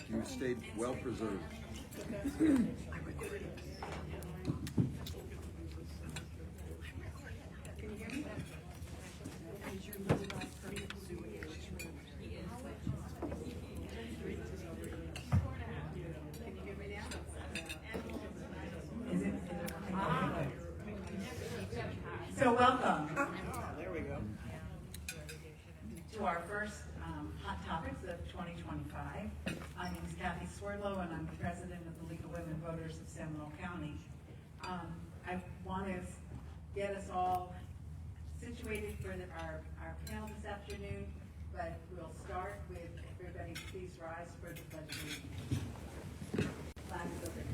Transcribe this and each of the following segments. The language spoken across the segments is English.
You stayed well preserved. So welcome to our first Hot Topics of 2025. My name is Kathy Swerdlow, and I'm the president of the League of Women Voters of Seminole County. I want to get us all situated for our panel this afternoon, but we'll start with everybody please rise for the Pledge of Allegiance. Flag is open.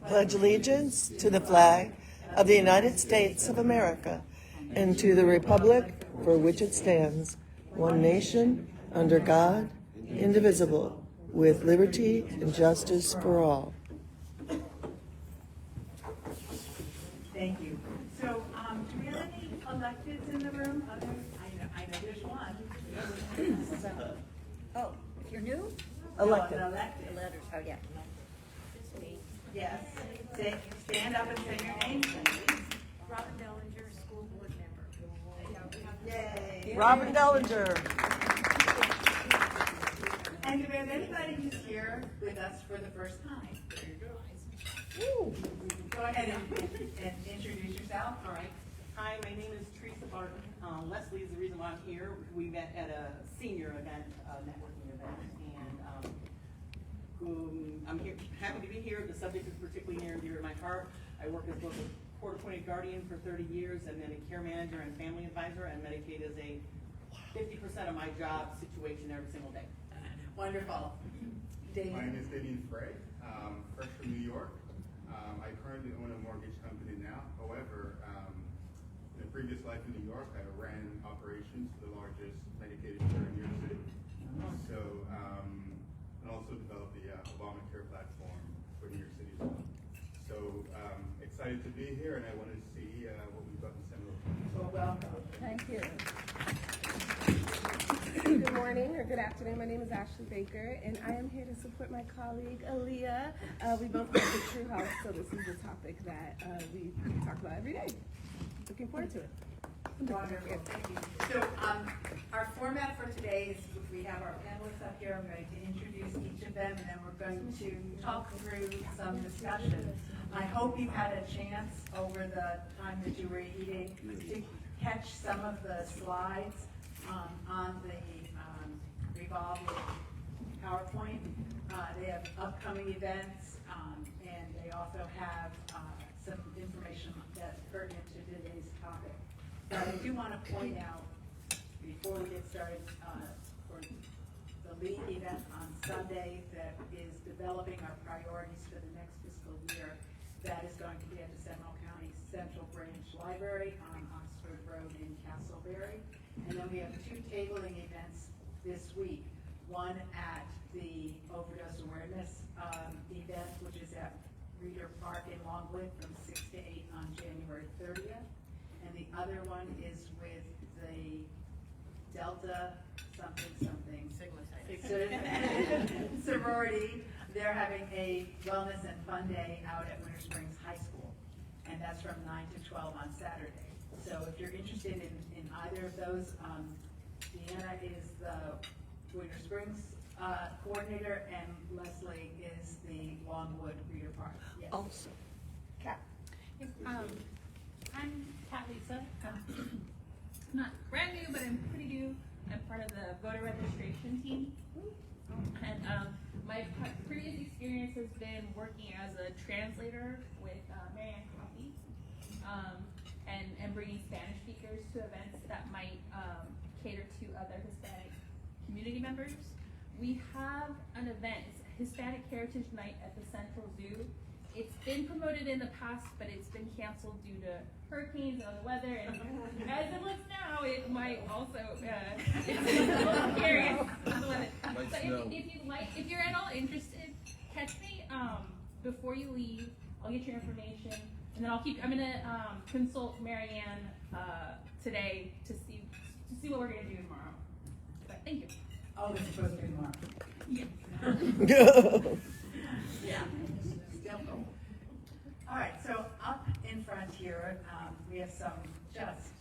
Pledge allegiance to the flag of the United States of America and to the republic for which it stands, one nation, under God, indivisible, with liberty and justice for all. Thank you. So, do we have any electeds in the room? I know there's one. Oh, if you're new? Elected. No, an elected. Letters, oh, yeah. Yes. Stand up and say your name, please. Robin Dellinger, school board member. Yay. Robin Dellinger. And do we have anybody who's here with us for the first time? Woo. Go ahead and introduce yourself. All right. Hi, my name is Teresa Barton. Leslie is the reason why I'm here. We met at a senior event, networking event, and I'm here, happy to be here. The subject is particularly near and dear to my heart. I work as both a court-appointed guardian for 30 years and then a care manager and family advisor, and Medicaid is a 50% of my job situation every single day. Wonderful. David. My name is Damien Frey, fresh from New York. I currently own a mortgage company now. However, in a previous life in New York, I ran operations for the largest Medicaid insurer in New York City. So, and also developed the Obamacare platform for New York City as well. So, excited to be here, and I wanted to see what we've got in Seminole. Well, welcome. Thank you. Good morning or good afternoon. My name is Ashley Baker, and I am here to support my colleague, Aaliyah. We both work at True House, so this is a topic that we talk about every day. Looking forward to it. Wonderful, thank you. So, our format for today is we have our panelists up here. I'm going to introduce each of them, and then we're going to talk through some discussion. I hope you had a chance over the time that you were eating to catch some of the slides on the revolving PowerPoint. They have upcoming events, and they also have some information that's pertinent to today's topic. But I do want to point out, before we get started, for the league event on Sunday that is developing our priorities for the next fiscal year, that is going to be at the Seminole County Central Branch Library on Oxford Road in Castleberry. And then we have two tabling events this week. One at the overdose awareness event, which is at Reeder Park in Longwood from 6 to 8 on January 30th. And the other one is with the Delta something sorority. They're having a wellness and fun day out at Winter Springs High School, and that's from 9 to 12 on Saturday. So if you're interested in either of those, Deanna is the Winter Springs coordinator, and Leslie is the Longwood Reeder Park. Yes. Awesome. Kat. Yes, I'm Kat Lisa. I'm not brand new, but I'm pretty new. I'm part of the voter registration team. And my previous experience has been working as a translator with Marianne Coffee and bringing Spanish speakers to events that might cater to other Hispanic community members. We have an event, it's Hispanic Heritage Night at the Central Zoo. It's been promoted in the past, but it's been canceled due to hurricanes and other weather. And as it looks now, it might also it's a little scary. So if you're at all interested, catch me before you leave, I'll get your information, and then I'm gonna consult Marianne today to see what we're gonna do tomorrow. But thank you. Oh, it's supposed to be tomorrow. Yeah. Yeah. Still cool. All right, so up in front here, we have some just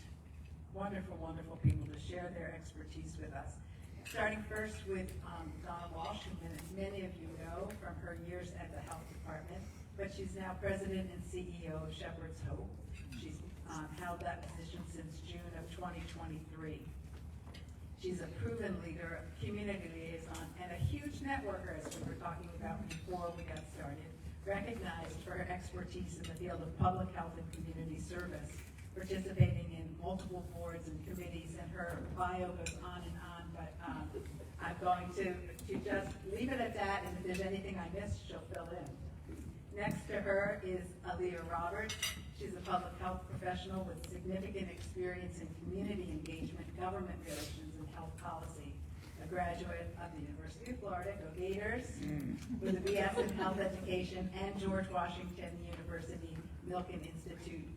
wonderful, wonderful people to share their expertise with us. Starting first with Donna Walsh, who many of you know from her years at the health department, but she's now president and CEO of Shepherd's Hope. She's held that position since June of 2023. She's a proven leader, community liaison, and a huge networker, as we were talking about before we got started, recognized for her expertise in the field of public health and community service, participating in multiple boards and committees, and her bio goes on and on, but I'm going to just leave it at that, and if there's anything I missed, she'll fill in. Next to her is Aaliyah Roberts. She's a public health professional with significant experience in community engagement, government relations, and health policy. A graduate of the University of Florida, go Gators, with a BS in health education, and George Washington University Milken Institute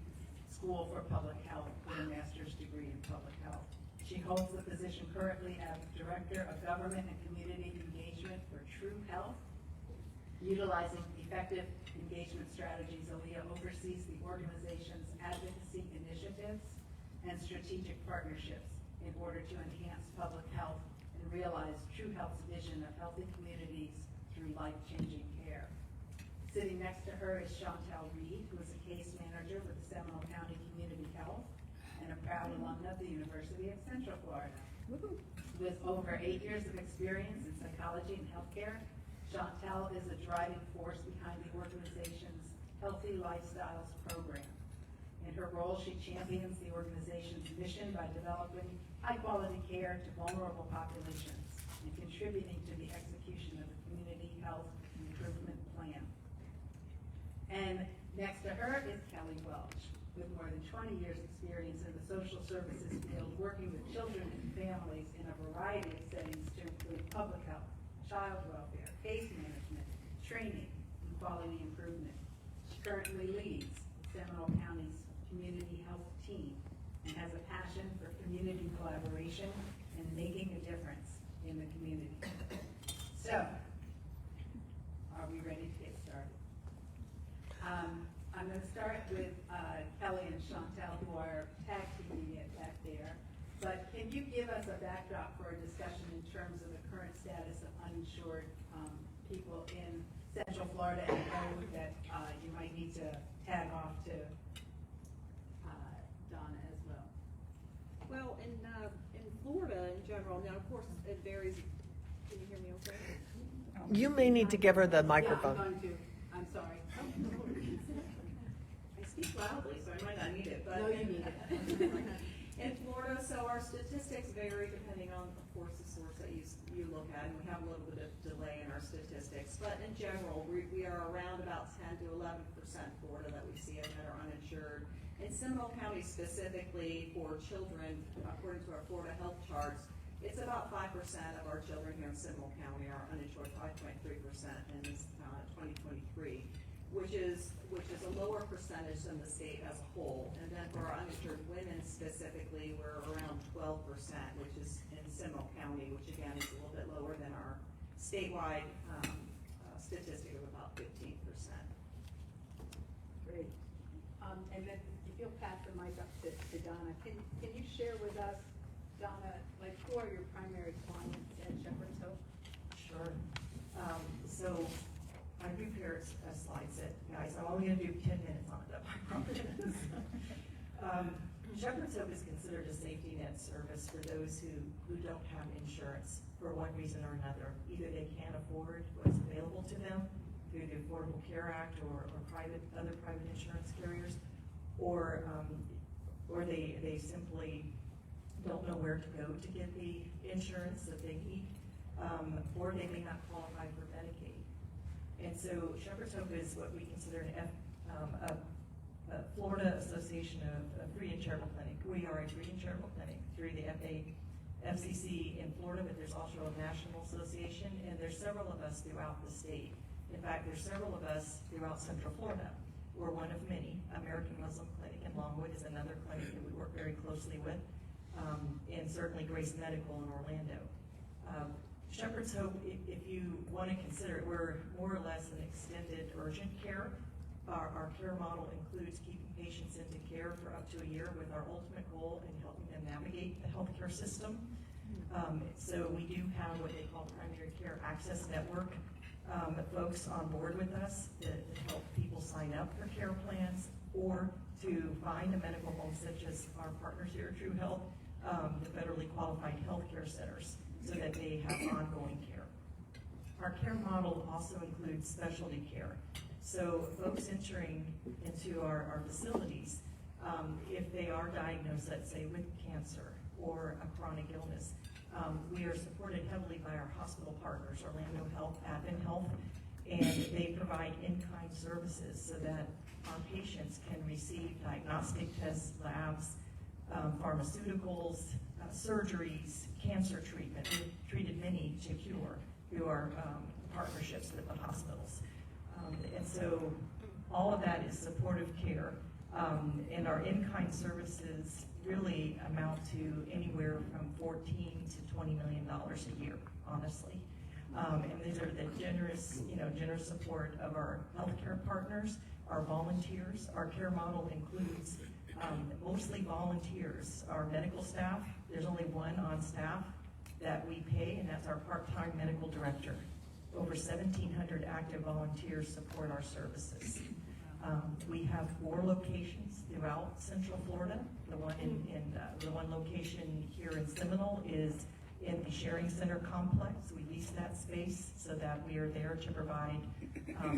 School for Public Health with a master's degree in public health. She holds the position currently as Director of Government and Community Engagement for True Health. Utilizing effective engagement strategies, Aaliyah oversees the organization's advocacy initiatives and strategic partnerships in order to enhance public health and realize True Health's vision of healthy communities through life-changing care. Sitting next to her is Chantel Reed, who is a case manager with the Seminole County Community Health and a proud alumna of the University of Central Florida. With over 8 years of experience in psychology and healthcare, Chantel is a driving force behind the organization's Healthy Lifestyles program. In her role, she champions the organization's mission by developing high-quality care to vulnerable populations and contributing to the execution of the Community Health Improvement Plan. And next to her is Kelly Welch, with more than 20 years' experience in the social services field, working with children and families in a variety of settings to include public health, child welfare, case management, training, and quality improvement. She currently leads Seminole County's community health team and has a passion for community collaboration and making a difference in the community. So, are we ready to get started? I'm going to start with Kelly and Chantel, who are tag teaming it back there. But can you give us a backdrop for a discussion in terms of the current status of uninsured people in Central Florida, and know that you might need to tag off to Donna as well? Well, in Florida in general, now of course it varies. Can you hear me okay? You may need to give her the Yeah, microphone. I'm going to. I'm sorry. I speak loudly, so I might not need it, but. No, you need it. In Florida, so our statistics vary depending on, of course, the source that you look at, and we have a little bit of delay in our statistics. But in general, we are around about 10 to 11% Florida that we see that are uninsured. In Seminole County specifically, for children, according to our Florida health charts, it's about 5% of our children here in Seminole County are uninsured, 5.3% in this 2023, which is a lower percentage than the state as a whole. And then for our uninsured women specifically, we're around 12%, which is in Seminole County, which again is a little bit lower than our statewide statistic of about 15%. Great. And then if you'll pass the mic up to Donna, can you share with us, Donna, like who are your primary clients at Shepherd's Hope? Sure. So I prepared a slide set, guys. I'm only going to do 10 minutes on it, I promise. Shepherd's Hope is considered a safety net service for those who don't have insurance for one reason or another. Either they can't afford what's available to them through the Affordable Care Act or other private insurance carriers, or they simply don't know where to go to get the insurance that they need, or they may not qualify for Medicaid. And so Shepherd's Hope is what we consider a Florida Association of Free and Charitable Clinic. We are a free and charitable clinic through the FCC in Florida, but there's also a national association, and there's several of us throughout the state. In fact, there's several of us throughout Central Florida. We're one of many. American Muslim Clinic in Longwood is another clinic that we work very closely with, and certainly Grace Medical in Orlando. Shepherd's Hope, if you want to consider it, we're more or less an extended urgent care. Our care model includes keeping patients into care for up to a year with our ultimate goal in helping them navigate the healthcare system. So we do have what they call primary care access network folks on board with us to help people sign up for care plans or to find a medical home such as our partners here at True Health, the federally qualified healthcare centers, so that they have ongoing care. Our care model also includes specialty care. So folks entering into our facilities, if they are diagnosed, let's say, with cancer or a chronic illness, we are supported heavily by our hospital partners, Orlando Health, Advent Health, and they provide in-kind services so that our patients can receive diagnostic tests, labs, pharmaceuticals, surgeries, cancer treatment. We've treated many to cure through our partnerships with the hospitals. And so all of that is supportive care. And our in-kind services really amount to anywhere from $14 to $20 million a year, honestly. And these are the generous support of our healthcare partners, our volunteers. Our care model includes mostly volunteers. Our medical staff, there's only one on staff that we pay, and that's our part-time medical director. Over 1,700 active volunteers support our services. We have 4 locations throughout Central Florida. The one location here in Seminole is in the Sharing Center complex. We lease that space so that we are there to provide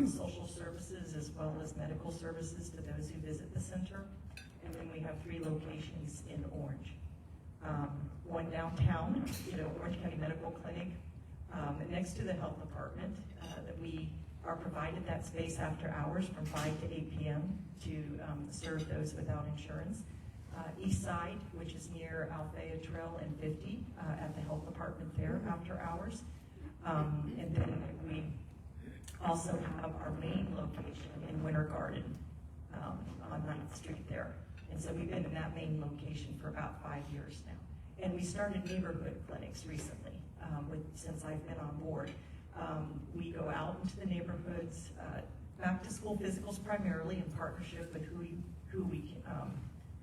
social services as well as medical services to those who visit the center. And then we have 3 locations in Orange. One downtown, Orange County Medical Clinic, next to the health department, that we are provided that space after hours from 5 to 8 p.m. to serve those without insurance. East Side, which is near Althea Trail and 50, at the health department there after hours. And then we also have our main location in Winter Garden on 9th Street there. And so we've been in that main location for about 5 years now. And we started neighborhood clinics recently, since I've been on board. We go out into the neighborhoods, back to school physicals primarily in partnership with who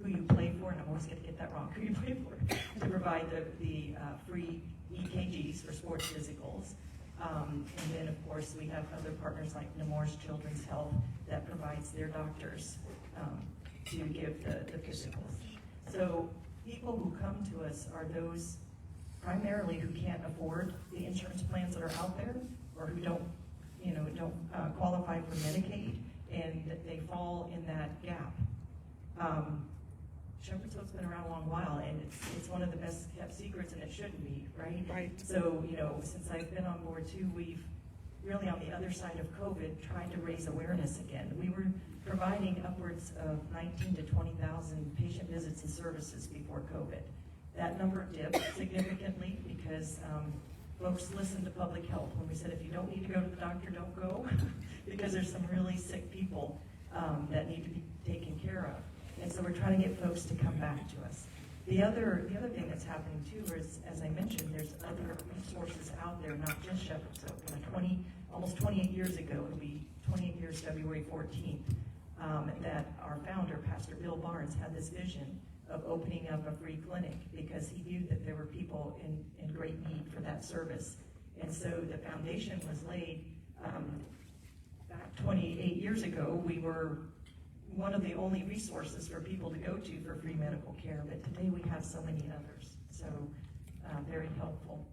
you play for, and I'm always going to get that wrong, who you play for, to provide the free EKGs for sports physicals. And then, of course, we have other partners like Nemours Children's Health that provides their doctors to give the physicals. So people who come to us are those primarily who can't afford the insurance plans that are out there, or who don't qualify for Medicaid, and they fall in that gap. Shepherd's Hope's been around a long while, and it's one of the best kept secrets, and it shouldn't be, right? Right. So, since I've been on board too, we've really, on the other side of COVID, tried to raise awareness again. We were providing upwards of 19 to 20,000 patient visits and services before COVID. That number dipped significantly because folks listened to public health when we said, if you don't need to go to the doctor, don't go, because there's some really sick people that need to be taken care of. And so we're trying to get folks to come back to us. The other thing that's happening too is, as I mentioned, there's other resources out there, not just Shepherd's Hope. Almost 28 years ago, it'll be 28 years February 14th, that our founder, Pastor Bill Barnes, had this vision of opening up a free clinic because he knew that there were people in great need for that service. And so the foundation was laid back 28 years ago. We were one of the only resources for people to go to for free medical care, but today we have so many others. So very helpful.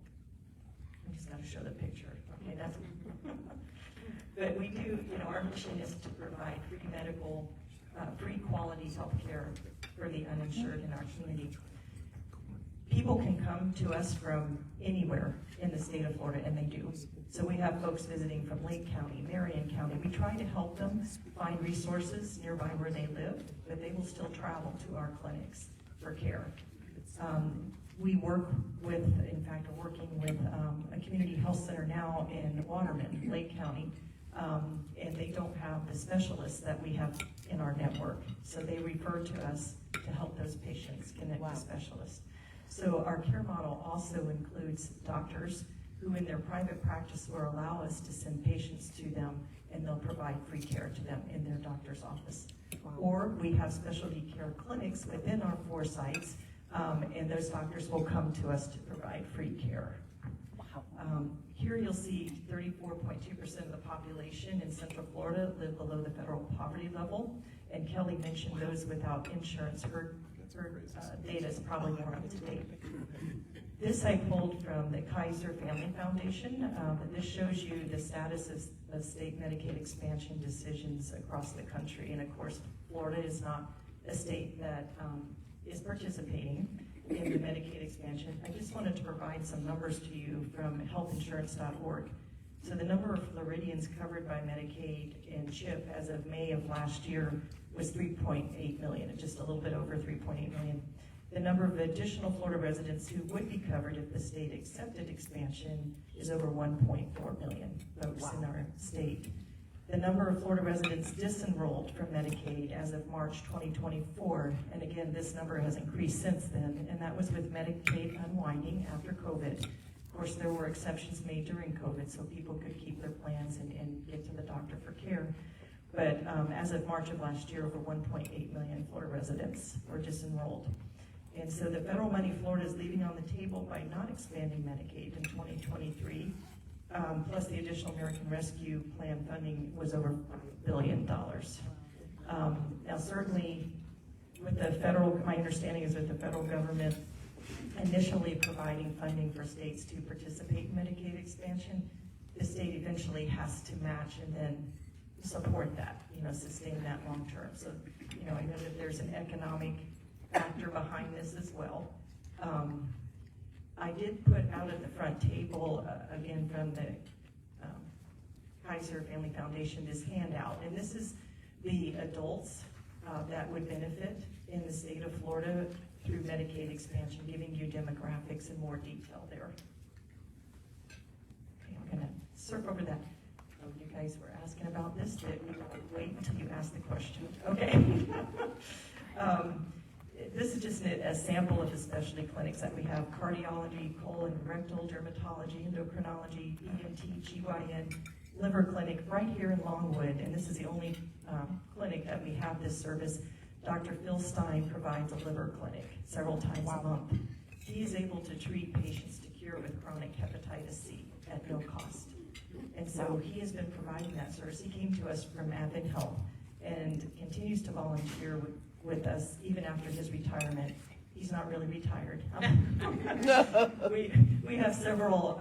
I just got to show the picture. Okay, that's. But we do, our mission is to provide free medical, free quality health care for the uninsured in our community. People can come to us from anywhere in the state of Florida, and they do. So we have folks visiting from Lake County, Marion County. We try to help them find resources nearby where they live, but they will still travel to our clinics for care. We work with, in fact, we're working with a community health center now in Waterman, Lake County, and they don't have the specialists that we have in our network. So they refer to us to help those patients connect to specialists. So our care model also includes doctors who in their private practice will allow us to send patients to them, and they'll provide free care to them in their doctor's office. Or we have specialty care clinics within our 4 sites, and those doctors will come to us to provide free care. Here you'll see 34.2% of the population in Central Florida live below the federal poverty level, and Kelly mentioned those without insurance. Her data is probably more up to date. This I pulled from the Kaiser Family Foundation. This shows you the status of state Medicaid expansion decisions across the country. And of course, Florida is not a state that is participating in the Medicaid expansion. I just wanted to provide some numbers to you from healthinsurance.org. So the number of Floridians covered by Medicaid and CHIP as of May of last year was 3.8 million, just a little bit over 3.8 million. The number of additional Florida residents who would be covered if the state accepted expansion is over 1.4 million folks in our state. The number of Florida residents disenrolled from Medicaid as of March 2024, and again, this number has increased since then, and that was with Medicaid unwinding after COVID. Of course, there were exceptions made during COVID, so people could keep their plans and get to the doctor for care. But as of March of last year, over 1.8 million Florida residents were disenrolled. And so the federal money Florida is leaving on the table by not expanding Medicaid in 2023, plus the additional American Rescue Plan funding was over $1 billion. Now certainly with the federal, my understanding is that the federal government initially providing funding for states to participate in Medicaid expansion, the state eventually has to match and then support that, sustain that long term. So, I know that there's an economic factor behind this as well. I did put out at the front table, again from the Kaiser Family Foundation, this handout. And this is the adults that would benefit in the state of Florida through Medicaid expansion, giving you demographics in more detail there. Okay, I'm going to surf over that. Oh, you guys were asking about this, that we will wait until you ask the question. Okay. This is just a sample of the specialty clinics that we have: cardiology, colon, rectal, dermatology, endocrinology, ENT, GYN, liver clinic right here in Longwood. And this is the only clinic that we have this service. Dr. Phil Stein provides a liver clinic several times a month. He is able to treat patients to cure with chronic hepatitis C at no cost. And so he has been providing that service. He came to us from Advent Health and continues to volunteer with us even after his retirement. He's not really retired. We have several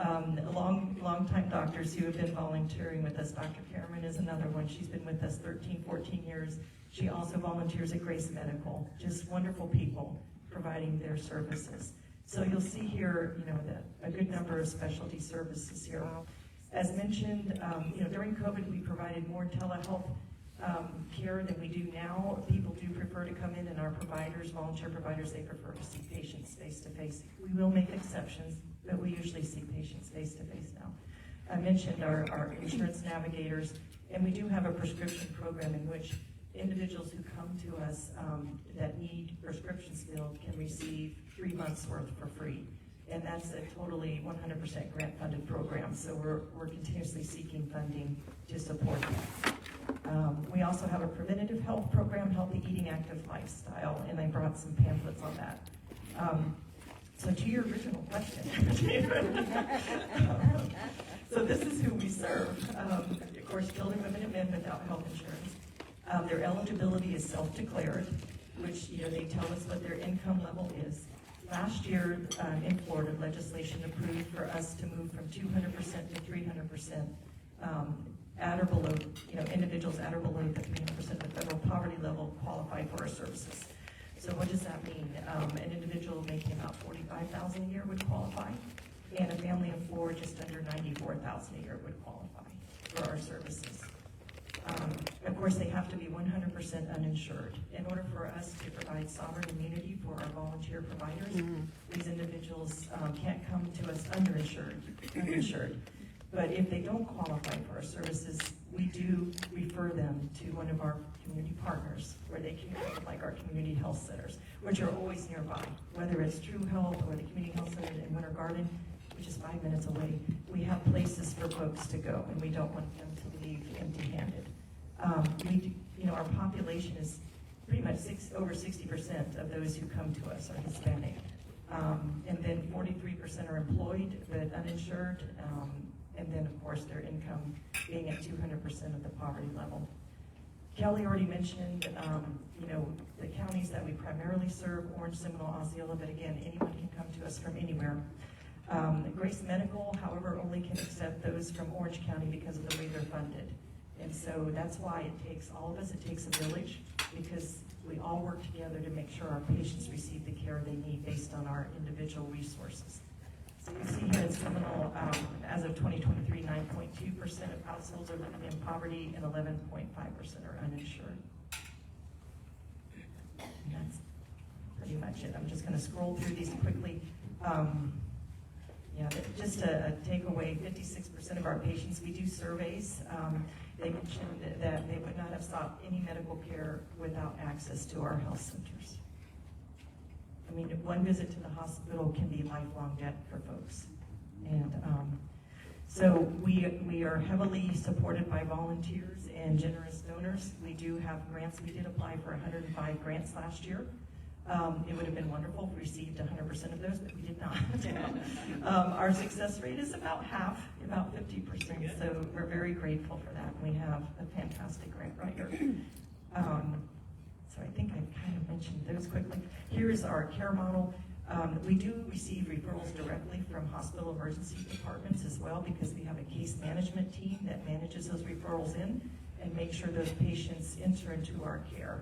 long-time doctors who have been volunteering with us. Dr. Cameron is another one. She's been with us 13, 14 years. She also volunteers at Grace Medical. Just wonderful people providing their services. So you'll see here, a good number of specialty services here. As mentioned, during COVID, we provided more telehealth care than we do now. People do prefer to come in, and our providers, volunteer providers, they prefer to see patients face-to-face. We will make exceptions, but we usually see patients face-to-face now. I mentioned our insurance navigators, and we do have a prescription program in which individuals who come to us that need prescriptions filled can receive 3 months worth for free. And that's a totally 100% grant-funded program, so we're continuously seeking funding to support that. We also have a preventative health program, Healthy Eating, Active Lifestyle, and I brought some pamphlets on that. So to your original question, so this is who we serve. Of course, children, women, and men without health insurance. Their eligibility is self-declared, which they tell us what their income level is. Last year in Florida, legislation approved for us to move from 200% to 300% at or below, individuals at or below the 300% of the federal poverty level qualify for our services. So what does that mean? An individual making about $45,000 a year would qualify, and a family of 4 just under $94,000 a year would qualify for our services. Of course, they have to be 100% uninsured. In order for us to provide sovereign immunity for our volunteer providers, these individuals can't come to us uninsured. But if they don't qualify for our services, we do refer them to one of our community partners where they can go, like our community health centers, which are always nearby, whether it's True Health or the community health center in Winter Garden, which is 5 minutes away. We have places for folks to go, and we don't want them to leave empty-handed. Our population is pretty much over 60% of those who come to us are Hispanic. And then 43% are employed but uninsured, and then of course their income being at 200% of the poverty level. Kelly already mentioned, the counties that we primarily serve, Orange, Seminole, Osceola, but again, anyone can come to us from anywhere. Grace Medical, however, only can accept those from Orange County because of the way they're funded. And so that's why it takes all of us, it takes a village, because we all work together to make sure our patients receive the care they need based on our individual resources. So you see here in Seminole, as of 2023, 9.2% of households are living in poverty and 11.5% are uninsured. And that's pretty much it. I'm just going to scroll through these quickly. Just a takeaway, 56% of our patients, we do surveys. They mentioned that they would not have sought any medical care without access to our health centers. I mean, one visit to the hospital can be lifelong debt for folks. And so we are heavily supported by volunteers and generous donors. We do have grants. We did apply for 105 grants last year. It would have been wonderful if we received 100% of those, but we did not. Our success rate is about half, about 50%, so we're very grateful for that. We have a fantastic grant writer. So I think I kind of mentioned those quickly. Here is our care model. We do receive referrals directly from hospital emergency departments as well, because we have a case management team that manages those referrals in and makes sure those patients enter into our care.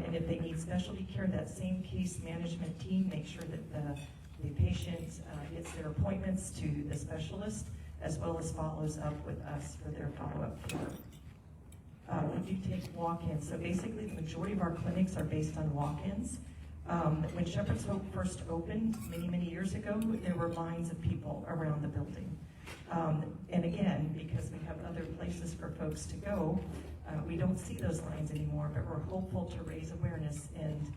And if they need specialty care, that same case management team makes sure that the patient gets their appointments to the specialist, as well as follows up with us for their follow-up care. We do take walk-ins. So basically, the majority of our clinics are based on walk-ins. When Shepherd's Hope first opened many, many years ago, there were lines of people around the building. And again, because we have other places for folks to go, we don't see those lines anymore, but we're hopeful to raise awareness, and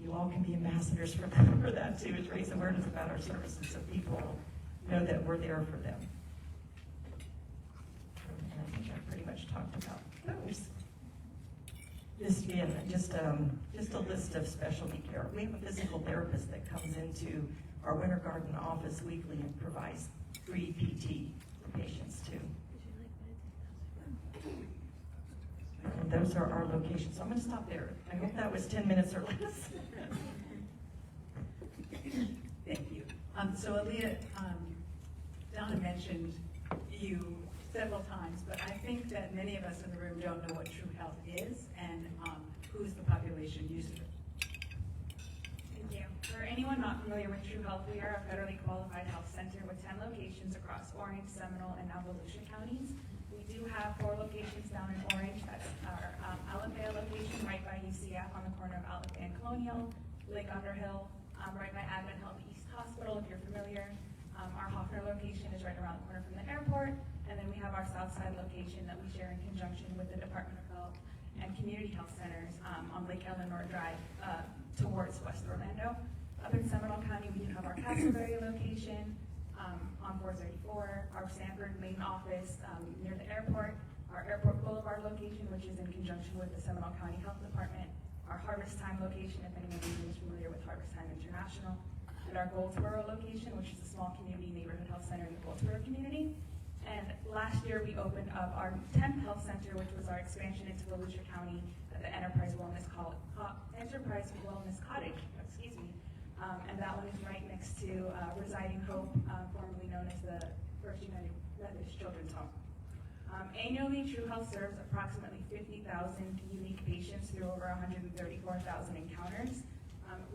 you all can be ambassadors for that too, is raise awareness about our services so people know that we're there for them. And I think I've pretty much talked about those. This again, just a list of specialty care. We have a physical therapist that comes into our Winter Garden office weekly and provides free PT for patients too. And those are our locations. So I'm going to stop there. I hope that was 10 minutes or less. Thank you. So Aaliyah, Donna mentioned you several times, but I think that many of us in the room don't know what True Health is and who's the population user. Thank you. For anyone not familiar with True Health, we are a federally qualified health center with 10 locations across Orange, Seminole, and now Volusia counties. We do have 4 locations down in Orange. That's our Alabama location right by UCF on the corner of Alabama and Colonial, Lake Underhill, right by Advent Health East Hospital, if you're familiar. Our Hoffner location is right around the corner from the airport, and then we have our Southside location that we share in conjunction with the Department of Health and Community Health Centers on Lake Eleanor Drive towards West Orlando. Up in Seminole County, we do have our Castleberry location on 434, our Sanford main office near the airport, our Airport Boulevard location, which is in conjunction with the Seminole County Health Department, our Harvest Time location, if anyone is familiar with Harvest Time International, and our Goldsboro location, which is a small community neighborhood health center in the Goldsboro community. And last year we opened up our 10th health center, which was our expansion into Volusia County, the Enterprise Wellness Cottage, excuse me. And that one is right next to Residing Hope, formerly known as the First United Methodist Children's Home. Annually, True Health serves approximately 50,000 unique patients through over 134,000 encounters.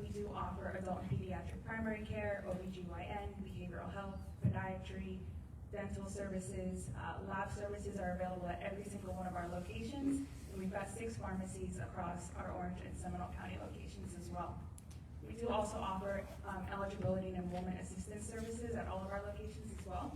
We do offer adult and pediatric primary care, OBGYN, behavioral health, podiatry, dental services, lab services are available at every single one of our locations. And we've got 6 pharmacies across our Orange and Seminole County locations as well. We do also offer eligibility and enrollment assistance services at all of our locations as well.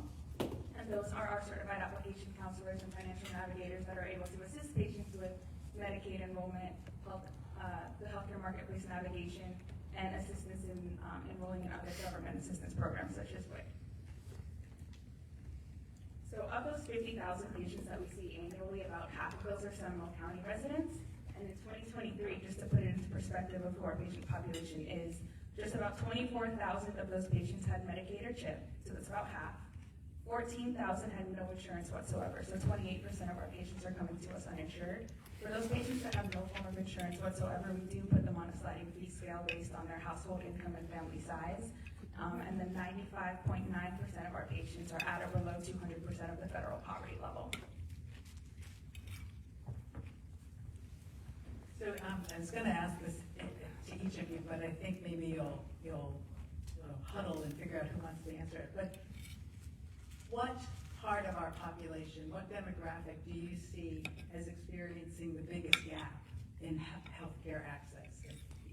And those are our certified application counselors and financial navigators that are able to assist patients with Medicaid enrollment, the healthcare marketplace navigation, and assistance in enrolling in other government assistance programs such as WIC. So of those 50,000 patients that we see annually, about half of those are Seminole County residents. And in 2023, just to put it into perspective of who our patient population is, just about 24,000 of those patients had Medicaid or CHIP, so that's about half. 14,000 had no insurance whatsoever, so 28% of our patients are coming to us uninsured. For those patients that have no form of insurance whatsoever, we do put them on a sliding fee scale based on their household income and family size. And then 95.9% of our patients are at or below 200% of the federal poverty level. So I was going to ask this to each of you, but I think maybe you'll huddle and figure out who wants to answer it. But what part of our population, what demographic do you see as experiencing the biggest gap in healthcare access?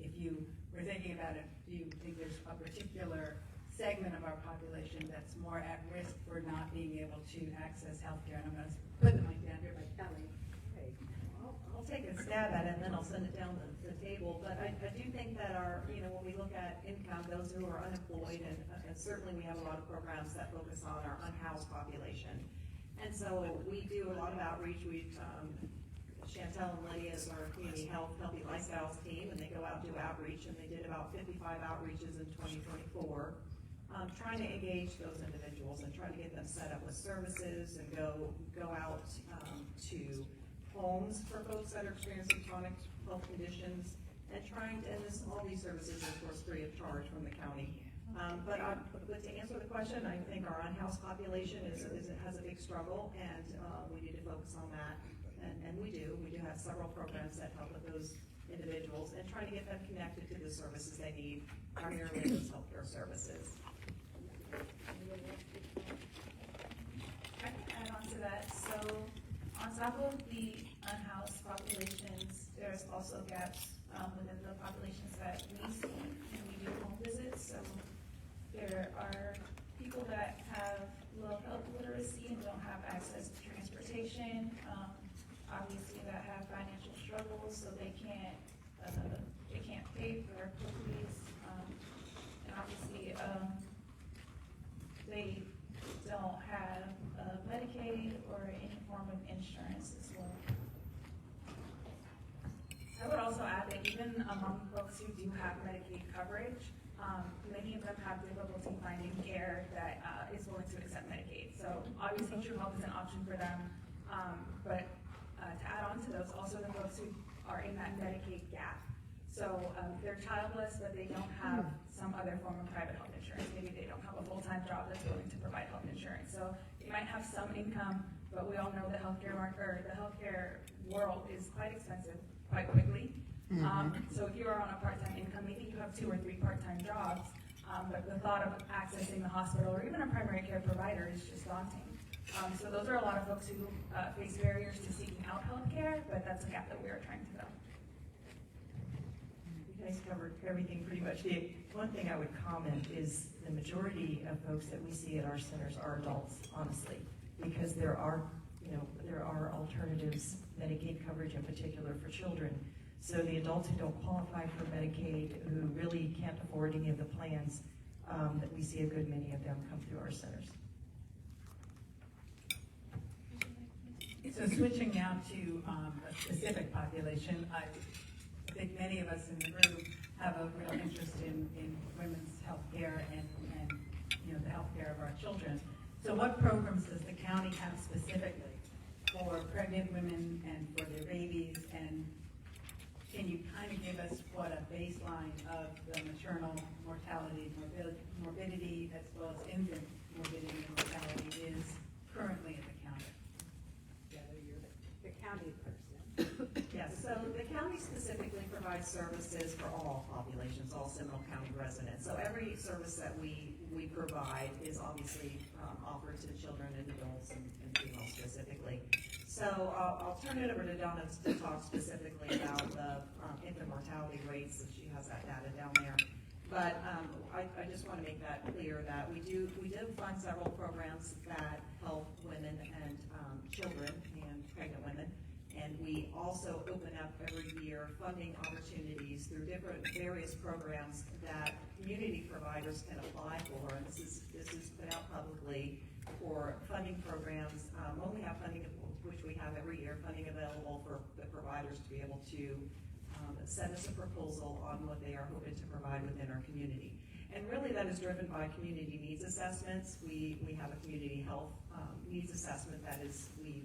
If you were thinking about it, do you think there's a particular segment of our population that's more at risk for not being able to access healthcare? And I'm going to put the mic down here by Kelly. Okay, I'll take a stab at it and then I'll send it down the table. But I do think that when we look at income, those who are unemployed, and certainly we have a lot of programs that focus on our unhoused population. And so we do a lot of outreach. Chantel and Lydia is our community healthy lifestyles team, and they go out and do outreach, and they did about 55 outreaches in 2024, trying to engage those individuals and trying to get them set up with services and go out to homes for folks that are experiencing chronic health conditions, and all these services are of course free of charge from the county. But to answer the question, I think our unhoused population has a big struggle, and we need to focus on that. And we do have several programs that help with those individuals and trying to get them connected to the services they need, primarily those healthcare services. I can add on to that. So on top of the unhoused populations, there's also gaps within the populations that we see when we do home visits. So there are people that have low health literacy and don't have access to transportation. Obviously that have financial struggles, so they can't pay for their cookies, and obviously they don't have Medicaid or any form of insurance as well. I would also add that even among folks who do have Medicaid coverage, many of them have difficulty finding care that is willing to accept Medicaid. So obviously True Health is an option for them, but to add on to those, also the folks who are in that Medicaid gap. So they're childless, but they don't have some other form of private health insurance. Maybe they don't have a full-time job that's willing to provide health insurance. So they might have some income, but we all know the healthcare world is quite expensive quite quickly. So if you are on a part-time income, maybe you have 2 or 3 part-time jobs, but the thought of accessing the hospital or even a primary care provider is just daunting. So those are a lot of folks who face barriers to seeking out health care, but that's a gap that we are trying to fill. You guys covered everything pretty much. The one thing I would comment is the majority of folks that we see at our centers are adults, honestly, because there are alternatives, Medicaid coverage in particular for children. So the adults who don't qualify for Medicaid, who really can't afford any of the plans, that we see a good many of them come through our centers. So switching now to a specific population, I think many of us in the room have a real interest in women's health care and the health care of our children. So what programs does the county have specifically for pregnant women and for their babies? And can you kind of give us what a baseline of the maternal mortality, morbidity, as well as infant morbidity and mortality is currently in the county? The county person. Yes, so the county specifically provides services for all populations, all Seminole County residents. So every service that we provide is obviously offered to children and adults and females specifically. So I'll turn it over to Donna to talk specifically about the infant mortality rates, if she has that data down there. But I just want to make that clear that we do fund several programs that help women and children and pregnant women. And we also open up every year funding opportunities through various programs that community providers can apply for. And this is put out publicly for funding programs. When we have funding, which we have every year, funding available for the providers to be able to send us a proposal on what they are hoping to provide within our community. And really that is driven by community needs assessments. We have a community health needs assessment that is, we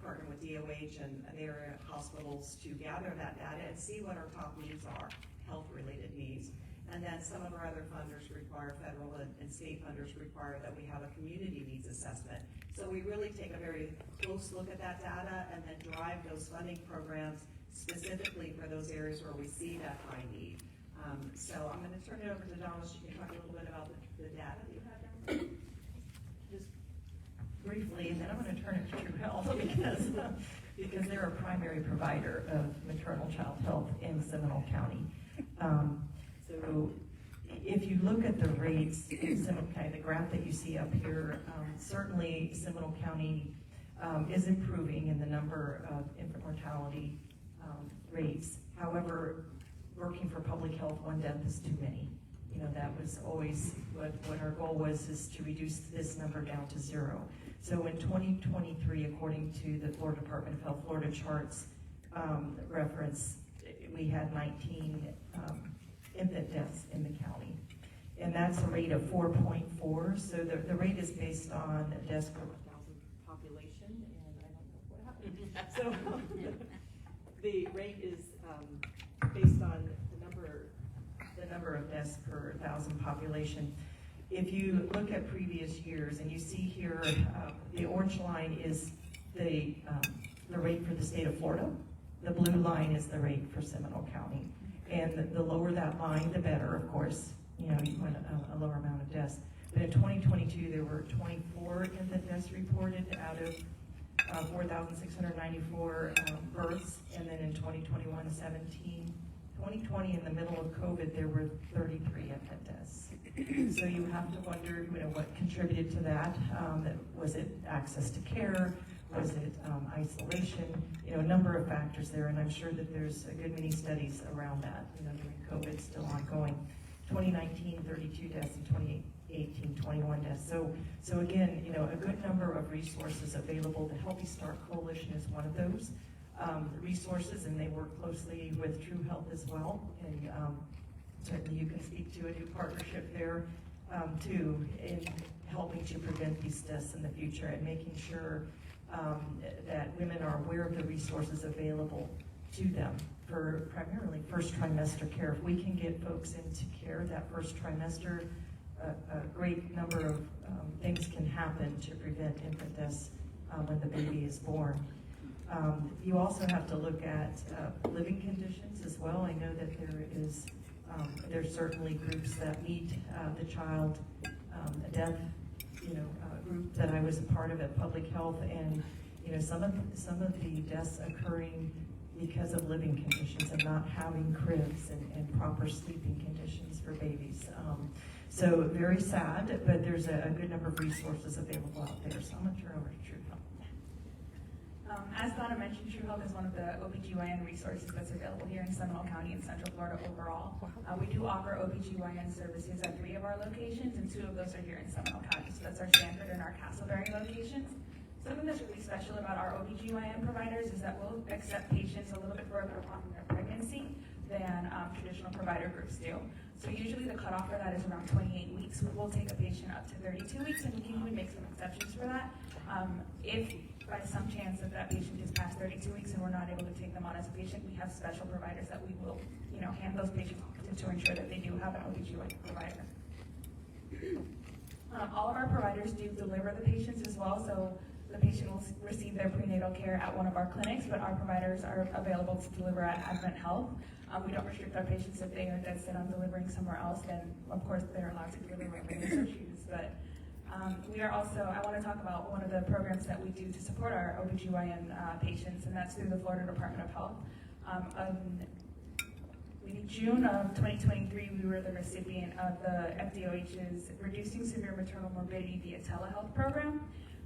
partner with DOH and their hospitals to gather that data and see what our top needs are, health-related needs. And then some of our other funders require, federal and state funders require that we have a community needs assessment. So we really take a very close look at that data and then drive those funding programs specifically for those areas where we see that high need. So I'm going to turn it over to Donna. She can talk a little bit about the data that you have down there. Just briefly, and then I'm going to turn it to True Health because they're a primary provider of maternal child health in Seminole County. So if you look at the rates in Seminole County, the graph that you see up here, certainly Seminole County is improving in the number of infant mortality rates. However, working for public health, one death is too many. You know, that was always what our goal was, is to reduce this number down to 0. So in 2023, according to the Florida Department of Health Florida charts reference, we had 19 infant deaths in the county. And that's a rate of 4.4. So the rate is based on deaths per 1,000 population, and I don't know what happened. So the rate is based on the number of deaths per 1,000 population. If you look at previous years, and you see here, the orange line is the rate for the state of Florida. The blue line is the rate for Seminole County. And the lower that line, the better, of course. You know, you want a lower amount of deaths. But in 2022, there were 24 infant deaths reported out of 4,694 births. And then in 2021, 17. 2020, in the middle of COVID, there were 33 infant deaths. So you have to wonder, you know, what contributed to that. Was it access to care? Was it isolation? You know, a number of factors there, and I'm sure that there's a good many studies around that. You know, during COVID, still ongoing. 2019, 32 deaths. In 2018, 21 deaths. So again, you know, a good number of resources available. The Healthy Start Coalition is one of those resources, and they work closely with True Health as well. And certainly you can speak to a new partnership there too, in helping to prevent these deaths in the future and making sure that women are aware of the resources available to them for primarily first trimester care. If we can get folks into care that first trimester, a great number of things can happen to prevent infant deaths when the baby is born. You also have to look at living conditions as well. I know that there's certainly groups that meet the child death, group that I was a part of at Public Health, and you know, some of the deaths occurring because of living conditions and not having cribs and proper sleeping conditions for babies. So very sad, but there's a good number of resources available out there. So I'm going to turn over to True Health. As Donna mentioned, True Health is one of the OBGYN resources that's available here in Seminole County and Central Florida overall. We do offer OBGYN services at 3 of our locations, and 2 of those are here in Seminole County. So that's our Stanford and our Castleberry locations. Something that's really special about our OBGYN providers is that we'll accept patients a little bit further along in their pregnancy than traditional provider groups do. So usually the cutoff for that is around 28 weeks. We will take a patient up to 32 weeks, and we can even make some exceptions for that. If by some chance that patient is past 32 weeks and we're not able to take them on as a patient, we have special providers that we will, hand those patients to ensure that they do have an OBGYN provider. All of our providers do deliver the patients as well, so the patient will receive their prenatal care at one of our clinics, but our providers are available to deliver at Advent Health. We don't restrict our patients if they are dead set on delivering somewhere else, then of course they're allowed to deliver wherever they so choose. But we are also, I want to talk about one of the programs that we do to support our OBGYN patients, and that's through the Florida Department of Health. in June of 2023, we were the recipient of the FDOH's Reducing Severe Maternal Morbidity via Telehealth program.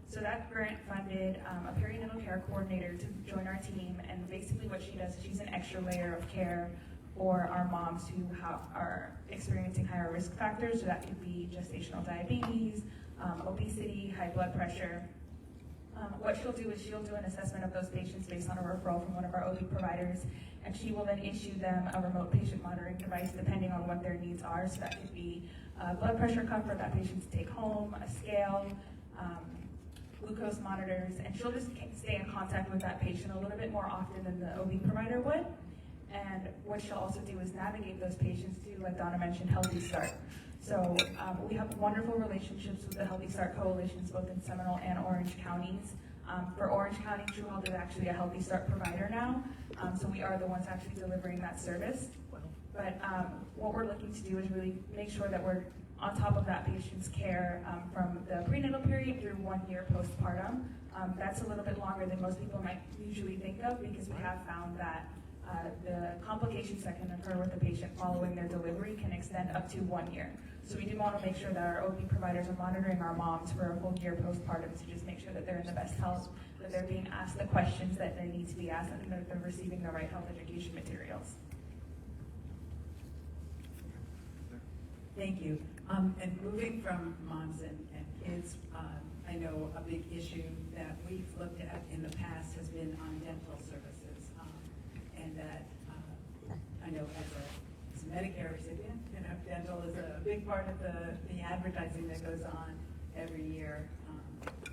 So that grant funded a perinatal care coordinator to join our team, and basically what she does is she's an extra layer of care for our moms who are experiencing higher risk factors. So that could be gestational diabetes, obesity, high blood pressure. What she'll do is she'll do an assessment of those patients based on a referral from one of our OB providers, and she will then issue them a remote patient monitoring device depending on what their needs are. So that could be a blood pressure cuff for that patient to take home, a scale, glucose monitors, and she'll just stay in contact with that patient a little bit more often than the OB provider would. And what she'll also do is navigate those patients to, like Donna mentioned, Healthy Start. So we have wonderful relationships with the Healthy Start coalitions, both in Seminole and Orange counties. For Orange County, True Health is actually a Healthy Start provider now, so we are the ones actually delivering that service. But what we're looking to do is really make sure that we're on top of that patient's care from the prenatal period through 1 year postpartum. That's a little bit longer than most people might usually think of, because we have found that the complications that can occur with the patient following their delivery can extend up to 1 year. So we do want to make sure that our OB providers are monitoring our moms for a whole year postpartum to just make sure that they're in the best health, that they're being asked the questions that they need to be asked, and that they're receiving the right health education materials. Thank you. And moving from moms and kids, I know a big issue that we've looked at in the past has been on dental services. And that I know as a Medicare recipient, dental is a big part of the advertising that goes on every year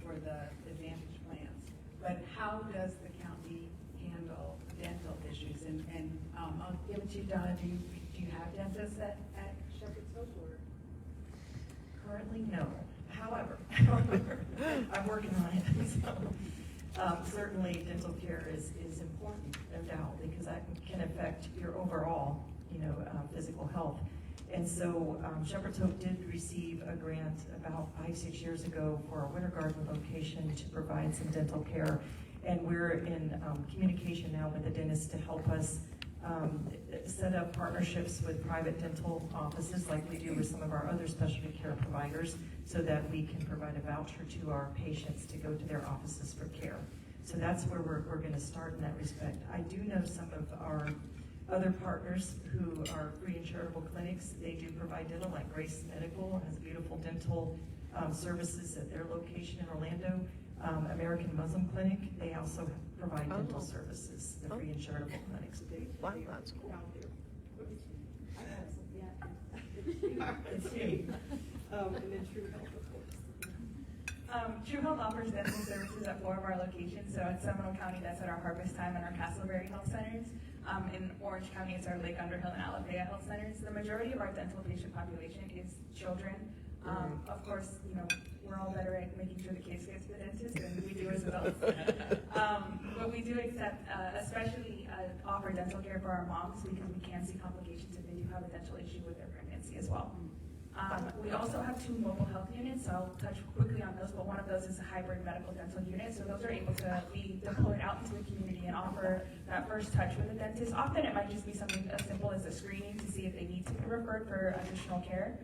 for the Advantage plans. But how does the county handle dental issues? And I'll give it to you, Donna. Do you have dentists at Shepherd's Hope? Or? Currently, no. However, I'm working on it. So, certainly, dental care is important, no doubt, because that can affect your overall, physical health. And so, Shepherd's Hope did receive a grant about 5-6 years ago for a Winter Garden location to provide some dental care. And we're in communication now with the dentist to help us set up partnerships with private dental offices like we do with some of our other specialty care providers, so that we can provide a voucher to our patients to go to their offices for care. So that's where we're going to start in that respect. I do know some of our other partners who are free and charitable clinics. They do provide dental, like Grace Medical has beautiful dental services at their location in Orlando. American Muslim Clinic, they also provide dental services, the free and charitable clinics. Wow, that's cool. It's me. And then True Health, of course. True Health offers dental services at 4 of our locations. So at Seminole County, that's at our Harvest Time and our Castleberry Health Centers. In Orange County, it's our Lake Underhill and Alafaya Health Centers. The majority of our dental patient population is children. Of course, we're all better at making sure the kids get to the dentist than we do as adults. But we do accept, especially offer dental care for our moms, because we can see complications if they do have a dental issue with their pregnancy as well. We also have 2 mobile health units, so I'll touch quickly on those, but one of those is a hybrid medical dental unit. So those are able to be deployed out into the community and offer that first touch with a dentist. Often it might just be something as simple as a screening to see if they need to be referred for additional care.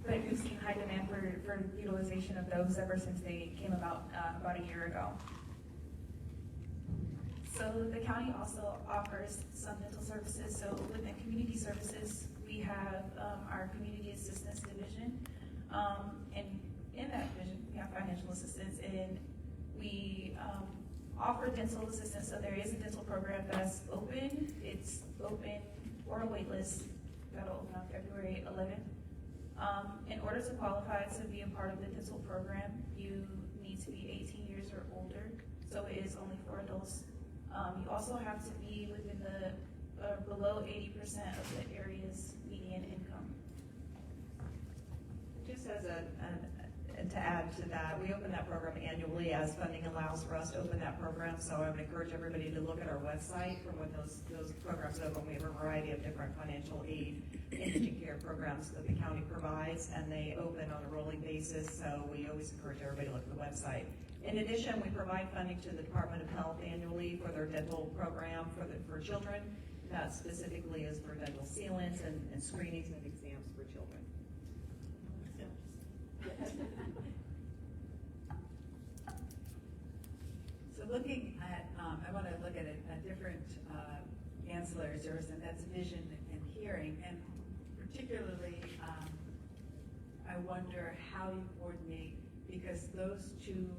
But we've seen high demand for utilization of those ever since they came about a year ago. So the county also offers some dental services. So within community services, we have our community assistance division. And in that division, we have financial assistance, and we offer dental assistance. So there is a dental program that's open. It's open for a wait list. That'll open on February 11th. In order to qualify to be a part of the dental program, you need to be 18 years or older. So it is only for adults. You also have to be within the below 80% of the area's median income. Just as to add to that, we open that program annually as funding allows for us to open that program. So I would encourage everybody to look at our website for when those programs open. We have a variety of different financial aid, indigent care programs that the county provides, and they open on a rolling basis. So we always encourage everybody to look at the website. In addition, we provide funding to the Department of Health annually for their dental program for children. That specifically is for dental sealants and screenings and exams for children. So looking at, I want to look at a different ancillary service, and that's vision and hearing. And particularly, I wonder how you coordinate, because those two,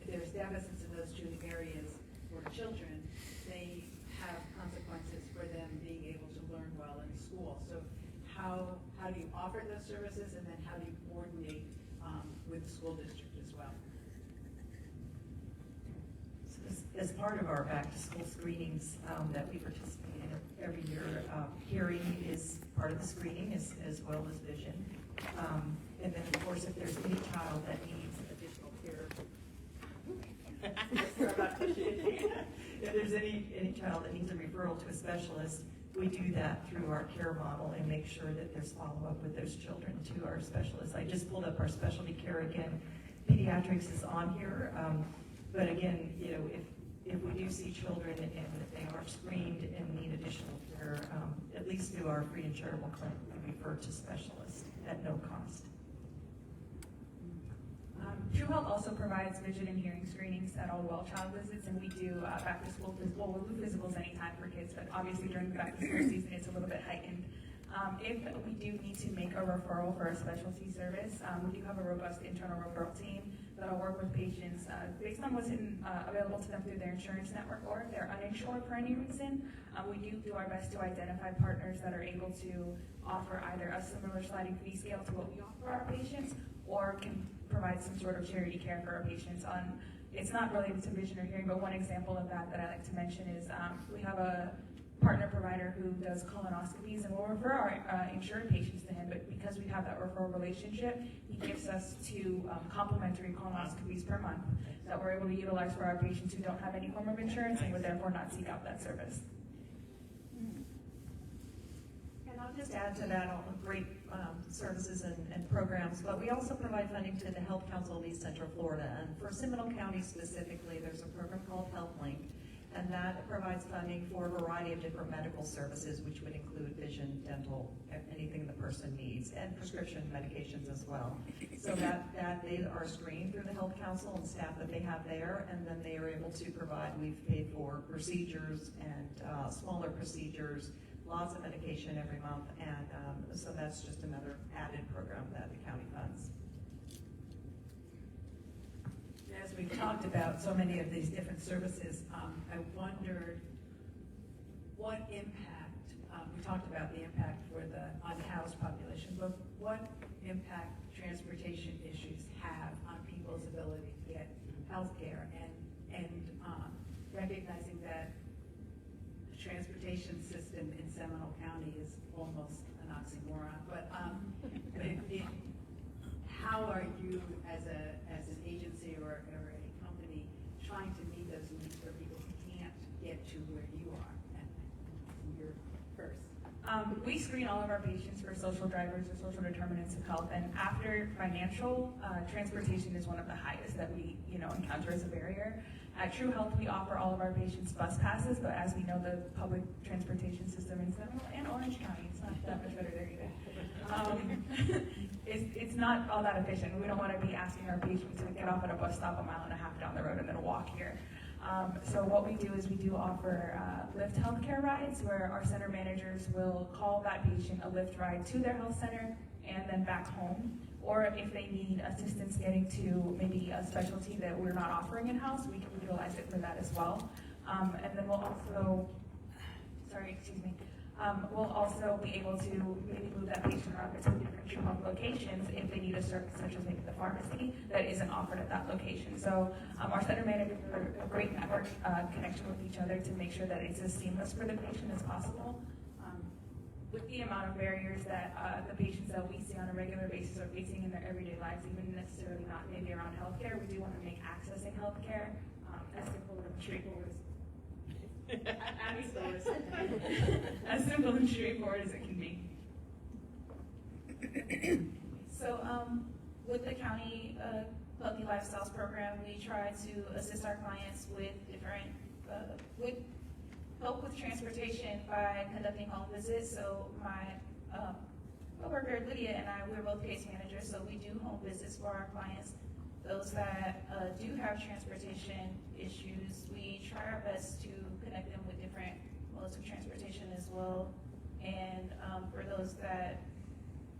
if there's deficits in those two areas for children, they have consequences for them being able to learn well in school. So how do you offer those services, and then how do you coordinate with the school district as well? As part of our back-to-school screenings that we participate in every year, hearing is part of the screening as well as vision. And then, of course, if there's any child that needs additional care, if there's any child that needs a referral to a specialist, we do that through our care model and make sure that there's follow-up with those children to our specialists. I just pulled up our specialty care again. Pediatrics is on here, but again, you know, if we do see children and they are screened and need additional care, at least through our free and charitable clinic, we refer to specialists at no cost. True Health also provides vision and hearing screenings at all Welch child visits, and we do back to school physicals. We'll do physicals anytime for kids, but obviously during the back to school season, it's a little bit heightened. If we do need to make a referral for a specialty service, we do have a robust internal referral team that'll work with patients based on what's available to them through their insurance network, or if they're uninsured for any reason. We do our best to identify partners that are able to offer either a similar sliding fee scale to what we offer our patients, or can provide some sort of charity care for our patients. It's not related to vision or hearing, but one example of that I like to mention is we have a partner provider who does colonoscopies, and we'll refer our insured patients to him, but because we have that referral relationship, he gives us 2 complimentary colonoscopies per month that we're able to utilize for our patients who don't have any form of insurance and would therefore not seek out that service. And I'll just add to that, all the great services and programs, but we also provide funding to the Health Council of East Central Florida. And for Seminole County specifically, there's a program called HealthLink, and that provides funding for a variety of different medical services, which would include vision, dental, anything the person needs, and prescription medications as well. So that they are screened through the Health Council and staff that they have there, and then they are able to provide, we've paid for procedures and smaller procedures, lots of medication every month, and so that's just another added program that the county funds. As we've talked about so many of these different services, I wondered what impact, we talked about the impact for the unhoused population, but what impact transportation issues have on people's ability to get health care, and recognizing that the transportation system in Seminole County is almost an oxymoron, but how are you as an agency or a company trying to meet those needs for people who can't get to where you are? And you're first. We screen all of our patients for social drivers or social determinants of health, and after financial, transportation is one of the highest that we encounter as a barrier. At True Health, we offer all of our patients bus passes, but as we know, the public transportation system in Seminole and Orange County, it's not that much better there either. It's not all that efficient. We don't want to be asking our patients to get off at a bus stop 1.5 miles down the road and then walk here. So what we do is we do offer Lyft healthcare rides, where our center managers will call that patient a Lyft ride to their health center and then back home. Or if they need assistance getting to maybe a specialty that we're not offering in-house, we can utilize it for that as well. And then we'll also, we'll also be able to maybe move that patient around to different True Health locations if they need a service such as maybe the pharmacy that isn't offered at that location. So our center managers are a great network connection with each other to make sure that it's as seamless for the patient as possible. With the amount of barriers that the patients that we see on a regular basis are facing in their everyday lives, even necessarily not maybe around healthcare, we do want to make accessing healthcare as simple and straightforward as simple and straightforward as it can be. So with the county Healthy Lifestyles program, we try to assist our clients with different, with help with transportation by conducting home visits. So my coworker Lydia and I, we're both case managers, so we do home visits for our clients. Those that do have transportation issues, we try our best to connect them with different modes of transportation as well. And for those that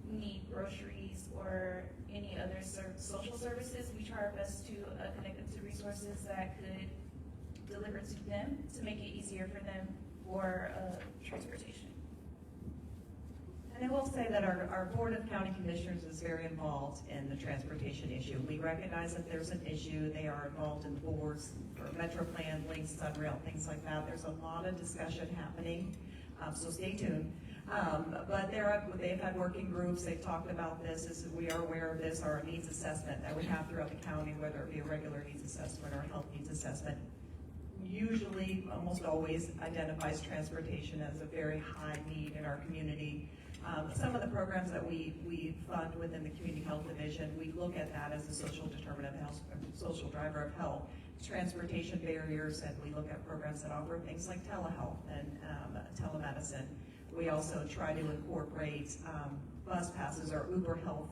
need groceries or any other social services, we try our best to connect them to resources that could deliver to them to make it easier for them for transportation. And I will say that our Board of County Commissioners is very involved in the transportation issue. We recognize that there's an issue. They are involved in boards for Metro Plan, Links, Sunrail, things like that. There's a lot of discussion happening, so stay tuned. But they've had working groups. They've talked about this. We are aware of this. Our needs assessment that we have throughout the county, whether it be a regular needs assessment or a health needs assessment, usually, almost always, identifies transportation as a very high need in our community. Some of the programs that we fund within the Community Health Division, we look at that as a social determinant of health, social driver of health, transportation barriers, and we look at programs that offer things like telehealth and telemedicine. We also try to incorporate bus passes or Uber Health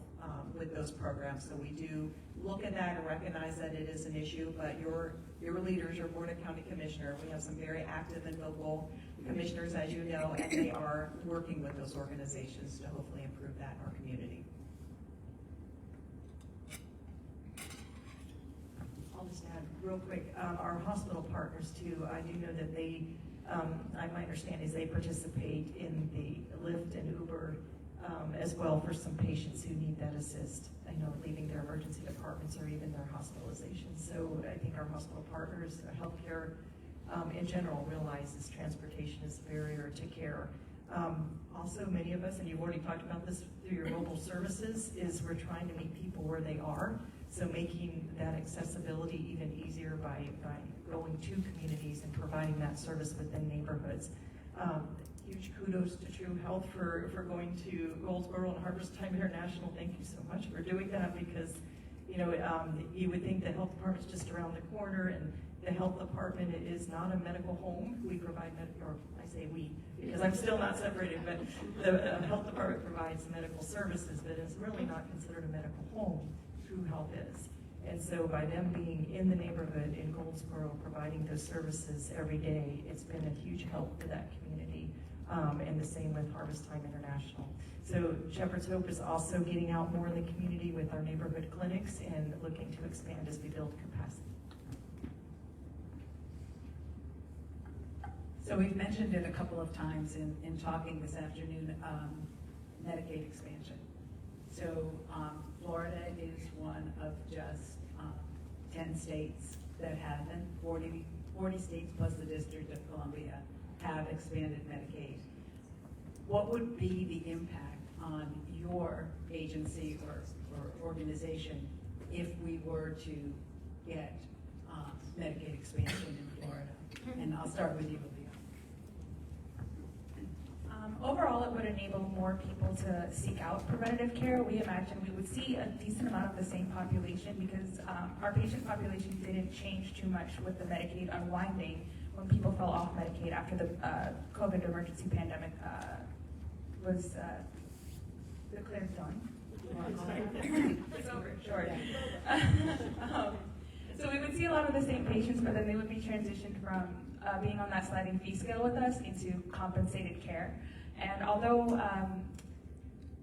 with those programs. So we do look at that and recognize that it is an issue, but your leaders, your Board of County Commissioner, we have some very active and vocal commissioners, as you know, and they are working with those organizations to hopefully improve that in our community. I'll just add real quick, our hospital partners too, I do know that they, my understanding is they participate in the Lyft and Uber as well for some patients who need that assist. I know leaving their emergency departments or even their hospitalizations. So I think our hospital partners, healthcare in general, realizes transportation is a barrier to care. Also, many of us, and you've already talked about this through your mobile services, is we're trying to meet people where they are. So making that accessibility even easier by going to communities and providing that service within neighborhoods. Huge kudos to True Health for going to Goldsboro and Harvest Time International. Thank you so much for doing that, because you would think the health department's just around the corner, and the health department is not a medical home. We provide or I say we, because I'm still not separated, but the health department provides medical services, but it's really not considered a medical home. True Health is. And so by them being in the neighborhood in Goldsboro, providing those services every day, it's been a huge help to that community. And the same with Harvest Time International. So Shepherd's Hope is also getting out more in the community with our neighborhood clinics and looking to expand as we build capacity. So we've mentioned it a couple of times in talking this afternoon, Medicaid expansion. So Florida is one of just 10 states that haven't, 40 states plus the District of Columbia have expanded Medicaid. What would be the impact on your agency or organization if we were to get Medicaid expansion in Florida? And I'll start with you, Leah. Overall, it would enable more people to seek out preventative care. We imagine we would see a decent amount of the same population, because our patient population didn't change too much with the Medicaid unwinding when people fell off Medicaid after the COVID emergency pandemic was declared done. It's over, short. So we would see a lot of the same patients, but then they would be transitioned from being on that sliding fee scale with us into compensated care. And although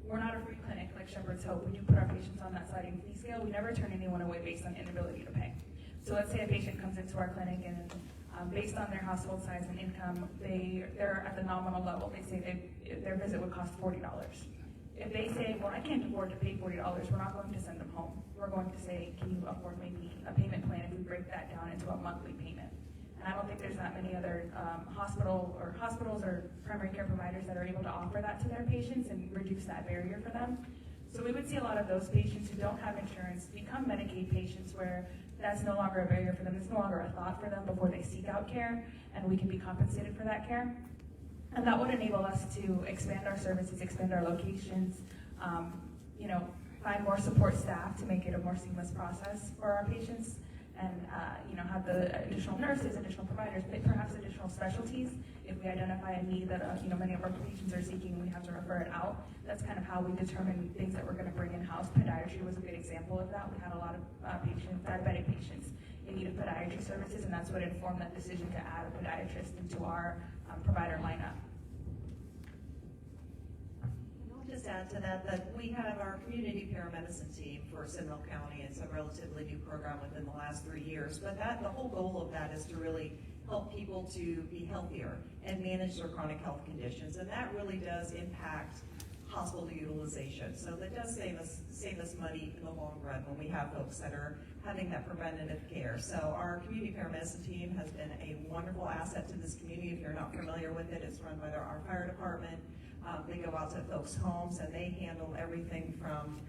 we're not a free clinic like Shepherd's Hope, we do put our patients on that sliding fee scale. We never turn anyone away based on inability to pay. So let's say a patient comes into our clinic and based on their household size and income, they're at the nominal level. They say their visit would cost $40. If they say, well, I can't afford to pay $40, we're not going to send them home. We're going to say, can you afford maybe a payment plan if we break that down into a monthly payment? And I don't think there's that many other hospitals or primary care providers that are able to offer that to their patients and reduce that barrier for them. So we would see a lot of those patients who don't have insurance become Medicaid patients, where that's no longer a barrier for them. It's no longer a thought for them before they seek out care, and we can be compensated for that care. And that would enable us to expand our services, expand our locations, find more support staff to make it a more seamless process for our patients, and have the additional nurses, additional providers, perhaps additional specialties If we identify a need that, many of our patients are seeking, we have to refer it out. That's kind of how we determine things that we're gonna bring in-house. Podiatry was a good example of that. We had a lot of diabetic patients in need of podiatry services, and that's what informed that decision to add a podiatrist into our provider lineup. I'll just add to that we have our community paramedicine team for Seminole County. It's a relatively new program within the last 3 years, but the whole goal of that is to really help people to be healthier and manage their chronic health conditions, and that really does impact hospital utilization. So that does save us money in the long run when we have folks that are having that preventative care. So our community paramedicine team has been a wonderful asset to this community. If you're not familiar with it, it's run by our fire department. They go out to folks' homes and they handle everything from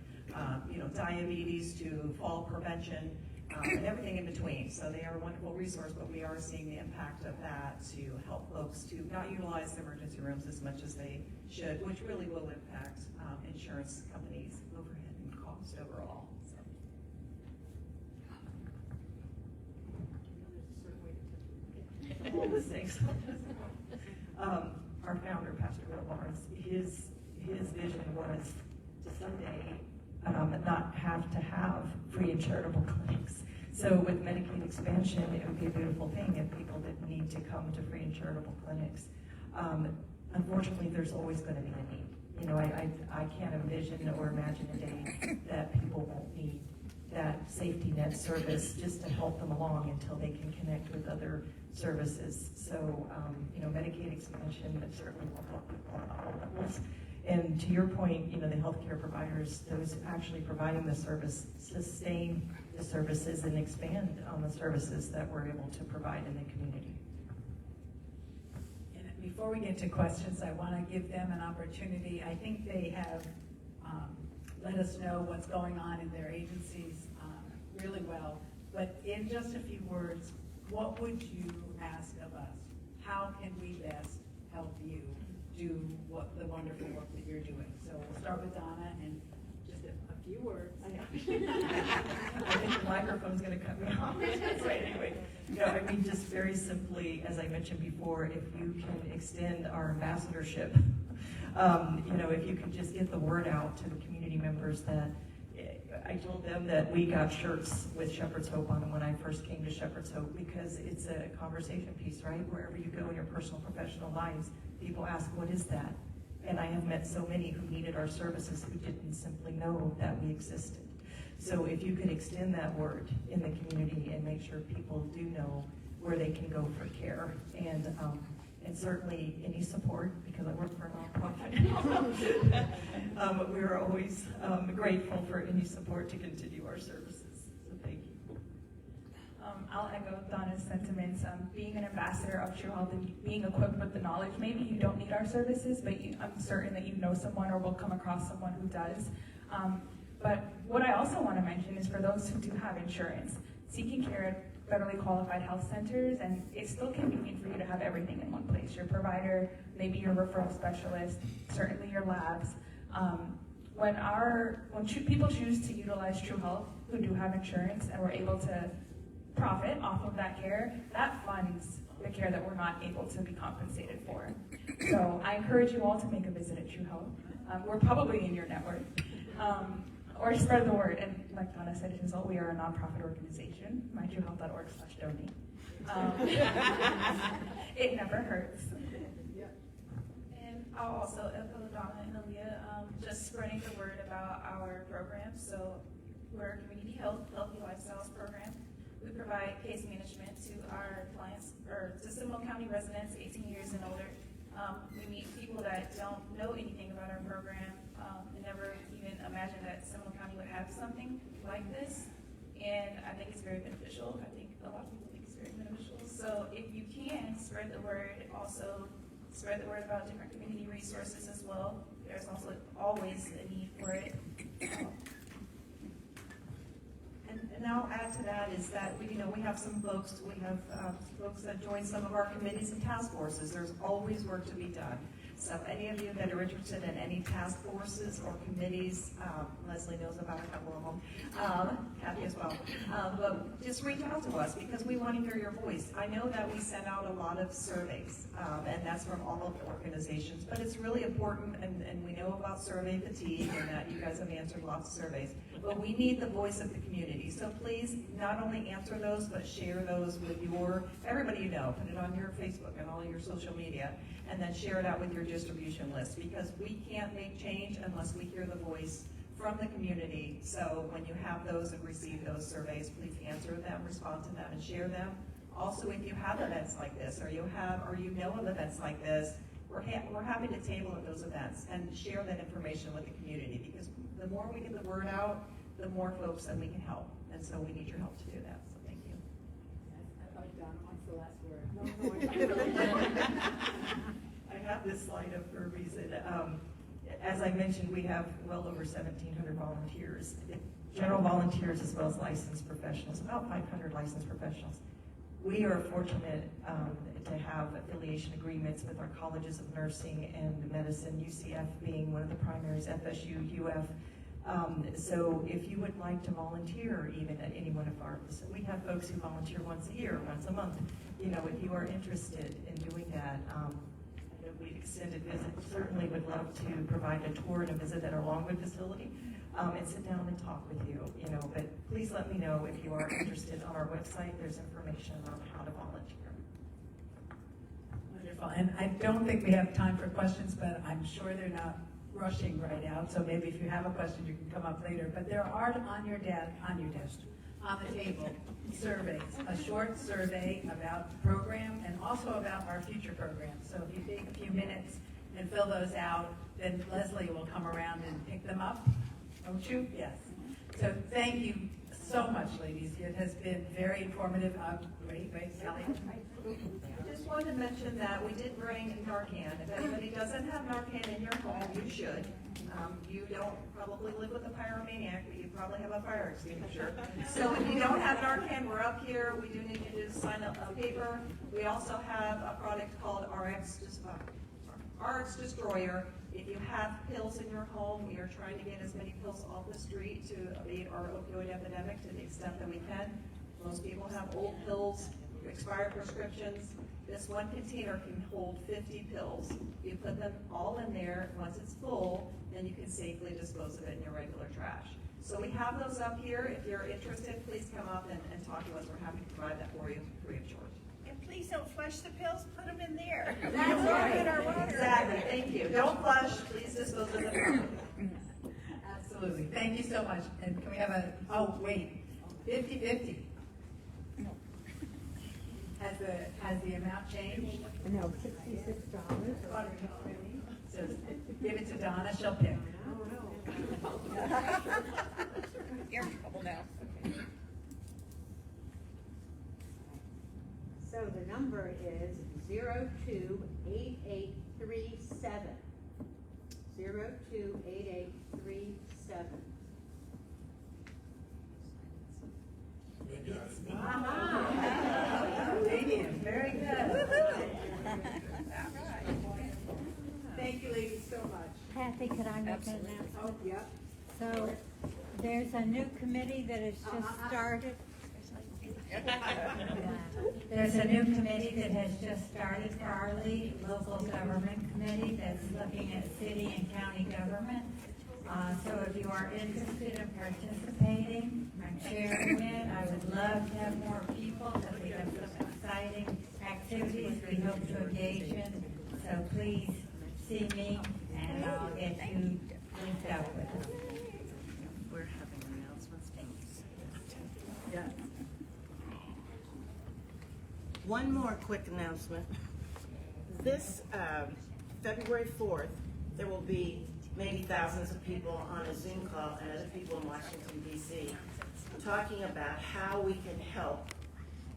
diabetes to fall prevention and everything in between. So they are a wonderful resource, but we are seeing the impact of that to help folks to not utilize the emergency rooms as much as they should, which really will impact insurance companies' overhead and cost overall. So. All the things. Our founder, Pastor Will Barnes, his vision was to someday not have to have free and charitable clinics. So with Medicaid expansion, it would be a beautiful thing if people didn't need to come to free and charitable clinics. Unfortunately, there's always going to be a need. I can't envision or imagine a day that people won't need that safety net service just to help them along until they can connect with other services. So, Medicaid expansion certainly will help people on all levels. And to your point, the healthcare providers, those actually providing the service, sustain the services and expand on the services that we're able to provide in the community. And before we get to questions, I want to give them an opportunity. I think they have let us know what's going on in their agencies really well. But in just a few words, what would you ask of us? How can we best help you do the wonderful work that you're doing? So we'll start with Donna, and just a few words. I think the microphone's going to cut me off. So anyway, just very simply, as I mentioned before, if you can extend our ambassadorship, if you could just get the word out to the community members that I told them that we got shirts with Shepherd's Hope on them when I first came to Shepherd's Hope, because it's a conversation piece, right? Wherever you go in your personal, professional lives, people ask, what is that? And I have met so many who needed our services who didn't simply know that we existed. So if you could extend that word in the community and make sure people do know where they can go for care, and certainly any support, because I work for a nonprofit. We're always grateful for any support to continue our services. So thank you. I'll echo Donna's sentiments. Being an ambassador of True Health and being equipped with the knowledge, maybe you don't need our services, but I'm certain that you know someone or will come across someone who does. But what I also want to mention is for those who do have insurance, seeking care at federally qualified health centers, and it's still convenient for you to have everything in one place. Your provider, maybe your referral specialist, certainly your labs. When people choose to utilize True Health, who do have insurance, and we're able to profit off of that care, that funds the care that we're not able to be compensated for. So I encourage you all to make a visit at True Health. We're probably in your network. Or spread the word. And like Donna said, we are a nonprofit organization, mytruehealth.org/donate. It never hurts. And I'll also echo Donna and Aaliyah, just spreading the word about our program. So we're a community healthy lifestyles program. We provide case management to our clients, or to Seminole County residents 18 years and older. We meet people that don't know anything about our program, and never even imagined that Seminole County would have something like this. And I think it's very beneficial. I think a lot of people think it's very beneficial. So if you can, spread the word. Also, spread the word about different community resources as well. There's also always a need for it. And I'll add to that is that we have some folks, folks that join some of our committees and task forces. There's always work to be done. So any of you that are interested in any task forces or committees, Leslie knows about a couple of them, Kathy as well. But just reach out to us because we want to hear your voice. I know that we send out a lot of surveys, and that's from all of the organizations, but it's really important, and we know about survey fatigue and that you guys have answered lots of surveys, but we need the voice of the community. So please not only answer those, but share those with everybody you know. Put it on your Facebook and all your social media, and then share it out with your distribution list, because we can't make change unless we hear the voice from the community. So when you have those and receive those surveys, please answer them, respond to them, and share them. Also, if you have events like this, or you know of events like this, we're happy to table at those events and share that information with the community, because the more we get the word out, the more folks that we can help. And so we need your help to do that, so thank you. I thought Donna wants the last word. I have this slide up for a reason. As I mentioned, we have well over 1,700 volunteers, general volunteers as well as licensed professionals, about 500 licensed professionals. We are fortunate to have affiliation agreements with our colleges of nursing and medicine, UCF being one of the primaries, FSU, UF. So if you would like to volunteer even at any one of our, we have folks who volunteer once a year, once a month. You know, if you are interested in doing that, we've extended visits. Certainly would love to provide a tour and a visit at our Longwood facility and sit down and talk with you, but please let me know if you are interested. On our website, there's information on how to volunteer. Wonderful. And I don't think we have time for questions, but I'm sure they're not rushing right out. So maybe if you have a question, you can come up later. But there are on the table, surveys, a short survey about the program and also about our future programs. So if you take a few minutes and fill those out, then Leslie will come around and pick them up. Won't you? Yes. So thank you so much, ladies. It has been very informative. Wait, Sally. I just wanted to mention that we did bring Narcan. If anybody doesn't have Narcan in your home, you should. You don't probably live with a pyromaniac, but you probably have a fire extinguisher. So if you don't have Narcan, we're up here. We do need you to sign up a paper. We also have a product called RX Destroyer. If you have pills in your home, we are trying to get as many pills off the street to abate our opioid epidemic to the extent that we can. Most people have old pills, expired prescriptions. This one container can hold 50 pills. You put them all in there. Once it's full, then you can safely dispose of it in your regular trash. So we have those up here. If you're interested, please come up and talk to us. We're happy to provide that for you free of charge. And please don't flush the pills, put them in there. That's right. Exactly. Thank you. Don't flush. Please dispose of them. Absolutely. Thank you so much. And can we have 50-50. Has the amount changed? No, $66. So give it to Donna, she'll pick. You're in trouble now. So the number is 028837. 028837. Canadian, very good. Thank you, ladies, so much. Kathy, could I make an announcement? Oh, yep. So, there's a new committee that has just started. There's a new committee that has just started for our league, local government committee, that's looking at city and county government. So if you are interested in participating and sharing it, I would love to have more people, because we have some exciting activities we hope to engage in. So please see me and I'll get you linked up with them. We're having announcements. Yeah. One more quick announcement. This February 4th, there will be maybe thousands of people on a Zoom call and other people in Washington, D.C. talking about how we can help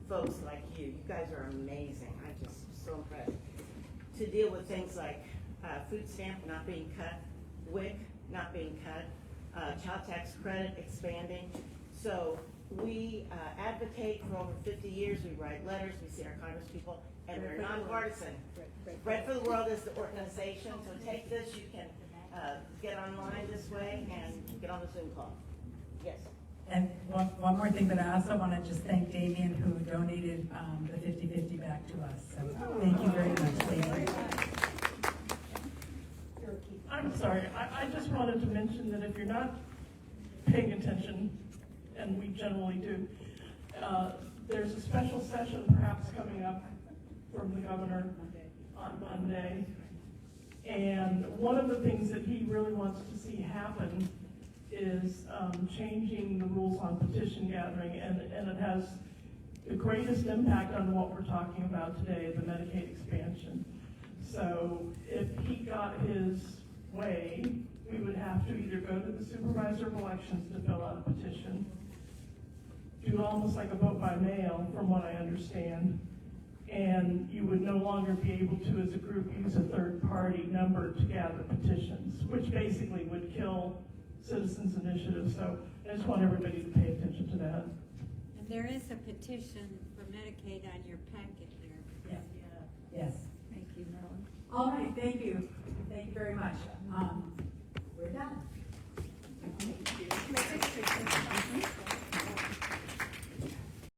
folks like you. You guys are amazing. I'm just so impressed. To deal with things like food stamp not being cut, WIC not being cut, child tax credit expanding. So we advocate for over 50 years. We write letters. We see our congresspeople. and we're nonpartisan. Bread for the World is the organization, so take this, you can get online this way and get on the Zoom call. Yes. And one more thing, but I also want to just thank Damien who donated the 50/50 back to us. So thank you very much, Damien. I'm sorry, I just wanted to mention that if you're not paying attention, and we generally do, there's a special session perhaps coming up from the governor on Monday. And one of the things that he really wants to see happen is changing the rules on petition gathering, and it has the greatest impact on what we're talking about today, the Medicaid expansion. So if he got his way, we would have to either go to the supervisor of elections to fill out a petition, do it almost like a vote by mail, from what I understand, and you would no longer be able to, as a group, use a third-party number to gather petitions, which basically would kill citizens' initiative. So I just want everybody to pay attention to that. And there is a petition for Medicaid on your packet there. Yeah. Yes. Thank you, Marilyn. All right, thank you. Thank you very much. We're done.